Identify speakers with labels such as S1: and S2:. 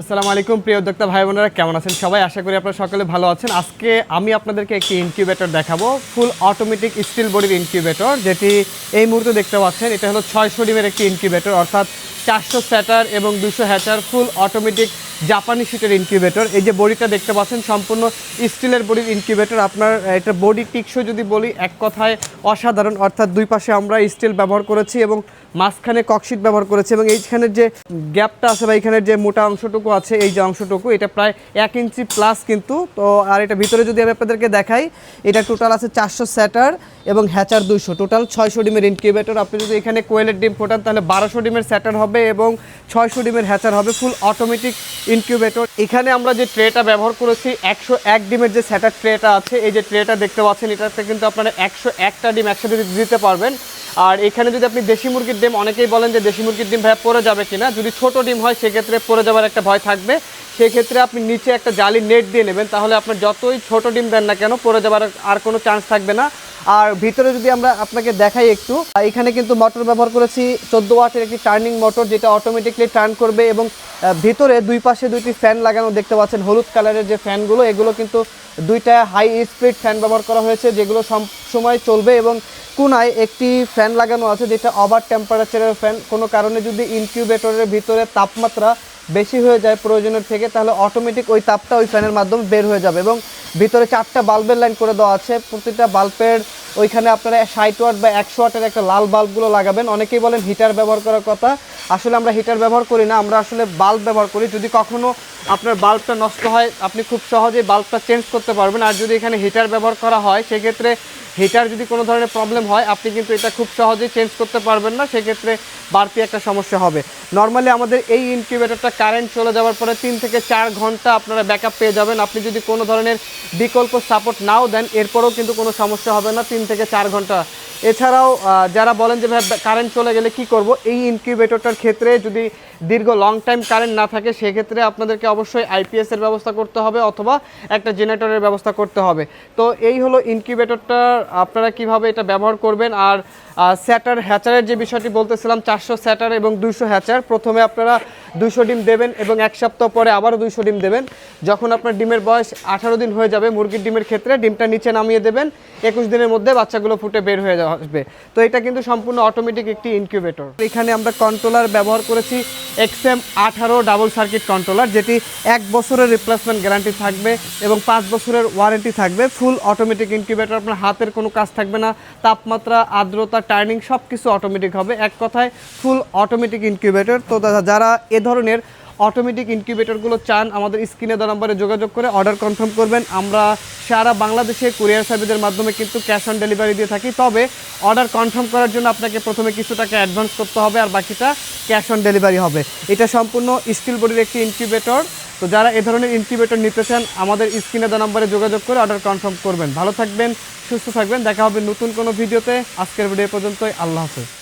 S1: আসসালামু আলাইকুম প্রিয় উদ্যোক্তা ভাই বোনেরা, কেমন আছেন সবাই? আশা করি আপনারা সকলে ভালো আছেন। আজকে আমি আপনাদেরকে একটি ইনকিউবেটর দেখাবো, ফুল অটোমেটিক স্টিল বডির ইনকিউবেটর, যেটি এই মুহূর্তে দেখতে পাচ্ছেন। এটা হলো 600 ডিমের একটি ইনকিউবেটর, অর্থাৎ 400 স্যাটার এবং 200 হ্যাচার, ফুল অটোমেটিক জাপানি শিটের ইনকিউবেটর। এই যে বডিটা দেখতে পাচ্ছেন সম্পূর্ণ স্টিলের বডির ইনকিউবেটর। আপনার এটা বডি টিকসই যদি বলি এক কথায় অসাধারণ, অর্থাৎ দুই পাশে আমরা স্টিল ব্যবহার করেছি এবং মাঝখানে ককশিট ব্যবহার করেছি, এবং এইখানের যে গ্যাপটা আছে বা এইখানের যে মোটা অংশটুকু আছে, এই যে অংশটুকু, এটা প্রায় 1 ইঞ্চি প্লাস কিন্তু। তো আর এটা ভিতরে যদি আমি আপনাদেরকে দেখাই, এটা টোটাল আছে 400 স্যাটার এবং হ্যাচার 200, টোটাল 600 ডিমের ইনকিউবেটর। আপনি যদি এখানে কোয়েলের ডিম ফোটান তাহলে 1200 ডিমের স্যাটার হবে এবং 600 ডিমের হ্যাচার হবে, ফুল অটোমেটিক ইনকিউবেটর। এখানে আমরা যে ট্রেটা ব্যবহার করেছি, 101 ডিমের যে স্যাটার ট্রেটা আছে, এই যে ট্রেটা দেখতে পাচ্ছেন, এটাতে কিন্তু আপনারা 101টা ডিম একসাথে দিতে পারবেন। আর এখানে যদি আপনি দেশি মুরগির ডিম, অনেকেই বলেন যে দেশি মুরগির ডিম ভাইয়া পড়ে যাবে কিনা, যদি ছোট ডিম হয় সেক্ষেত্রে পড়ে যাওয়ার একটা ভয় থাকবে। সেক্ষেত্রে আপনি নিচে একটা জালি নেট দিয়ে নেবেন, তাহলে আপনার যতই ছোট ডিম দেন না কেন পড়ে যাওয়ার আর কোনো চান্স থাকবে না। আর ভিতরে যদি আমরা আপনাকে দেখাই একটু, এখানে কিন্তু মোটর ব্যবহার করেছি 14 ওয়াটের একটি টার্নিং মোটর, যেটা অটোমেটিকলি টার্ন করবে, এবং ভিতরে দুই পাশে দুইটি ফ্যান লাগানো দেখতে পাচ্ছেন, হলুদ কালারের যে ফ্যানগুলো, এগুলো কিন্তু দুইটা হাই স্পিড ফ্যান ব্যবহার করা হয়েছে, যেগুলো সব সময় চলবে। এবং কোনায় একটি ফ্যান লাগানো আছে যেটা ওভার টেম্পারেচারের ফ্যান। কোনো কারণে যদি ইনকিউবেটরের ভিতরে তাপমাত্রা বেশি হয়ে যায় প্রয়োজনের থেকে, তাহলে অটোমেটিক ওই তাপটা ওই ফ্যানের মাধ্যমে বের হয়ে যাবে। এবং ভিতরে 4টা বাল্বের লাইন করে দেওয়া আছে, প্রতিটা বাল্বের ওইখানে আপনারা 60 ওয়াট বা 100 ওয়াটের একটা লাল বাল্বগুলো লাগাবেন। অনেকেই বলেন হিটার ব্যবহার করার কথা, আসলে আমরা হিটার ব্যবহার করি না, আমরা আসলে বাল্ব ব্যবহার করি। যদি কখনো আপনার বাল্বটা নষ্ট হয়, আপনি খুব সহজেই বাল্বটা চেঞ্জ করতে পারবেন। আর যদি এখানে হিটার ব্যবহার করা হয়, সেক্ষেত্রে হিটার যদি কোনো ধরনের প্রবলেম হয়, আপনি কিন্তু এটা খুব সহজেই চেঞ্জ করতে পারবেন না, সেক্ষেত্রে বাড়তি একটা সমস্যা হবে। নর্মালি আমাদের এই ইনকিউবেটরটা কারেন্ট চলে যাওয়ার পরে 3 থেকে 4 ঘন্টা আপনারা ব্যাকআপ পেয়ে যাবেন। আপনি যদি কোনো ধরনের বিকল্প সাপোর্ট নাও দেন, এরপরেও কিন্তু কোনো সমস্যা হবে না 3 থেকে 4 ঘন্টা। এছাড়াও যারা বলেন যে ভাই কারেন্ট চলে গেলে কি করব, এই ইনকিউবেটরটার ক্ষেত্রে যদি দীর্ঘ লং টাইম কারেন্ট না থাকে, সেক্ষেত্রে আপনাদেরকে অবশ্যই আইপিএসের ব্যবস্থা করতে হবে অথবা একটা জেনারেটরের ব্যবস্থা করতে হবে। তো এই হলো ইনকিউবেটরটা, আপনারা কিভাবে এটা ব্যবহার করবেন। আর স্যাটার হ্যাচারের যে বিষয়টি বলতেছিলাম, 400 স্যাটার এবং 200 হ্যাচার, প্রথমে আপনারা 200 ডিম দেবেন এবং 1 সপ্তাহ পরে আবারও 200 ডিম দেবেন। যখন আপনার ডিমের বয়স 18 দিন হয়ে যাবে, মুরগির ডিমের ক্ষেত্রে ডিমটা নিচে নামিয়ে দেবেন, 21 দিনের মধ্যে বাচ্চাগুলো ফুটে বের হয়ে আসবে। তো এটা কিন্তু সম্পূর্ণ অটোমেটিক একটি ইনকিউবেটর। এখানে আমরা কন্ট্রোলার ব্যবহার করেছি XM18 ডাবল সার্কিট কন্ট্রোলার, যেটি 1 বছরের রিপ্লেসমেন্ট গ্যারান্টি থাকবে এবং 5 বছরের ওয়ারেন্টি থাকবে। ফুল অটোমেটিক ইনকিউবেটর, আপনার হাতের কোনো কাজ থাকবে না, তাপমাত্রা, আর্দ্রতা, টার্নিং সব কিছু অটোমেটিক হবে। এক কথায় ফুল অটোমেটিক ইনকিউবেটর। তো যারা এ ধরনের অটোমেটিক ইনকিউবেটরগুলো চান, আমাদের স্ক্রিনে দেওয়া নম্বরে যোগাযোগ করে অর্ডার কনফার্ম করবেন। আমরা সারা বাংলাদেশে কুরিয়ার সার্ভিসের মাধ্যমে কিন্তু ক্যাশ অন ডেলিভারি দিয়ে থাকি। তবে অর্ডার কনফার্ম করার জন্য আপনাকে প্রথমে কিছু টাকা অ্যাডভান্স করতে হবে, আর বাকিটা ক্যাশ অন ডেলিভারি হবে। এটা সম্পূর্ণ স্টিল বডির একটি ইনকিউবেটর। তো যারা এ ধরনের ইনকিউবেটর নিতে চান, আমাদের স্ক্রিনে দেওয়া নম্বরে যোগাযোগ করে অর্ডার কনফার্ম করবেন। ভালো থাকবেন, সুস্থ থাকবেন, দেখা হবে নতুন কোনো ভিডিওতে। আজকের ভিডিও পর্যন্তই, আল্লাহ হাফেজ।